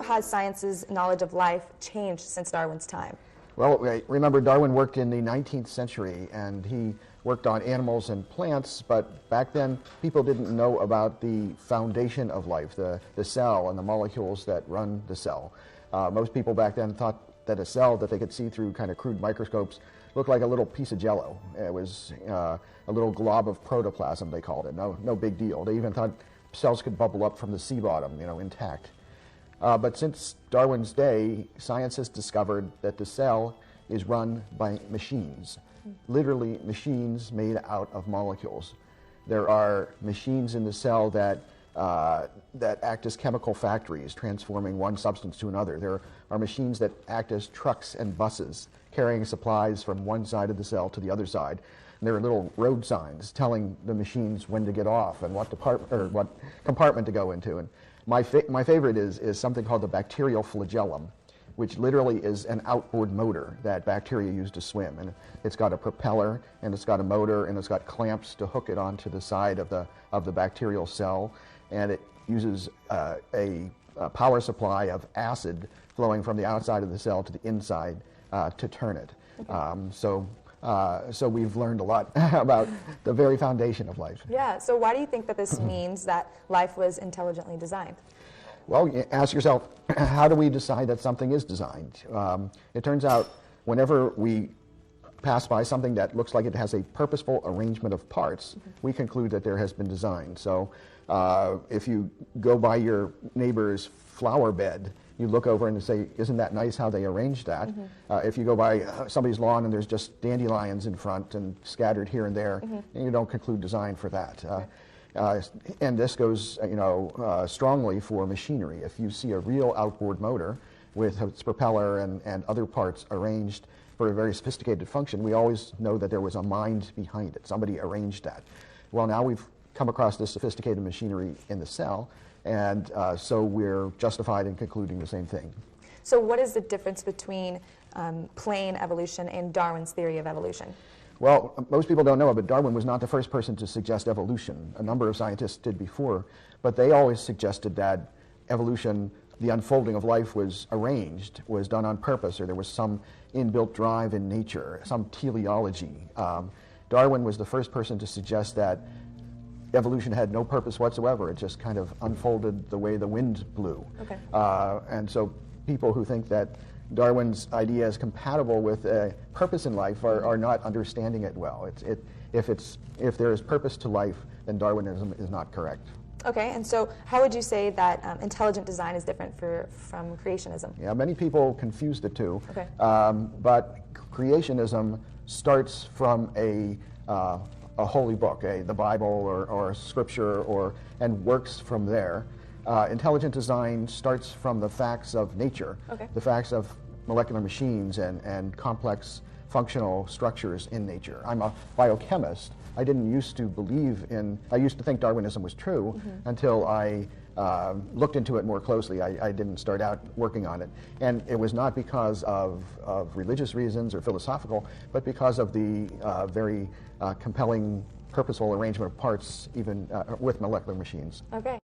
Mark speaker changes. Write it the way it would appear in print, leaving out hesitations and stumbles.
Speaker 1: has science's knowledge of life changed since Darwin's time?
Speaker 2: Well, remember Darwin worked in the 19th century, and he worked on animals and plants, but back then people didn't know about the foundation of life, the cell and the molecules that run the cell. Most people back then thought that a cell that they could see through kind of crude microscopes looked like a little piece of jello. It was a little glob of protoplasm, they called it. No big deal. They even thought cells could bubble up from the sea bottom, intact. But since Darwin's day, science has discovered that the cell is run by machines, literally machines made out of molecules. There are machines in the cell that act as chemical factories, transforming one substance to another. There are machines that act as trucks and buses, carrying supplies from one side of the cell to the other side. And there are little road signs telling the machines when to get off and what compartment to go into. And my favorite is something called the bacterial flagellum, which literally is an outboard motor that bacteria use to swim. And it's got a propeller, and it's got a motor, and it's got clamps to hook it onto the side of the bacterial cell. And it uses a power supply of acid flowing from the outside of the cell to the inside to turn it. Okay. So we've learned a lot about the very foundation of life.
Speaker 1: Yeah, so why do you think that this means that life was intelligently designed?
Speaker 2: Well, you ask yourself, how do we decide that something is designed? It turns out whenever we pass by something that looks like it has a purposeful arrangement of parts, we conclude that there has been design. So if you go by your neighbor's flower bed, you look over and say, isn't that nice how they arranged that? If you go by somebody's lawn and there's just dandelions in front and scattered here and there, and you don't conclude design for that. And this goes, strongly for machinery. If you see a real outboard motor with its propeller and other parts arranged for a very sophisticated function, we always know that there was a mind behind it. Somebody arranged that. Well, now we've come across this sophisticated machinery in the cell, and so we're justified in concluding the same thing.
Speaker 1: So what is the difference between plain evolution and Darwin's theory of evolution?
Speaker 2: Well, most people don't know it, but Darwin was not the first person to suggest evolution. A number of scientists did before, but they always suggested that evolution, the unfolding of life, was arranged, was done on purpose, or there was some inbuilt drive in nature, some teleology. Darwin was the first person to suggest that evolution had no purpose whatsoever. It just kind of unfolded the way the wind blew. Okay. And so people who think that Darwin's idea is compatible with a purpose in life are not understanding it well. If there is purpose to life, then Darwinism is not correct.
Speaker 1: Okay, and so how would you say that intelligent design is different from creationism?
Speaker 2: Yeah, many people confuse the two.
Speaker 1: Okay.
Speaker 2: But creationism starts from a holy book, the Bible or scripture, and works from there. Intelligent design starts from the facts of nature, the facts of molecular machines and complex functional structures in nature. I'm a biochemist. I used to think Darwinism was true until I looked into it more closely. I didn't start out working on it. And it was not because of religious reasons or philosophical, but because of the very compelling, purposeful arrangement of parts, even with molecular machines.
Speaker 1: Okay.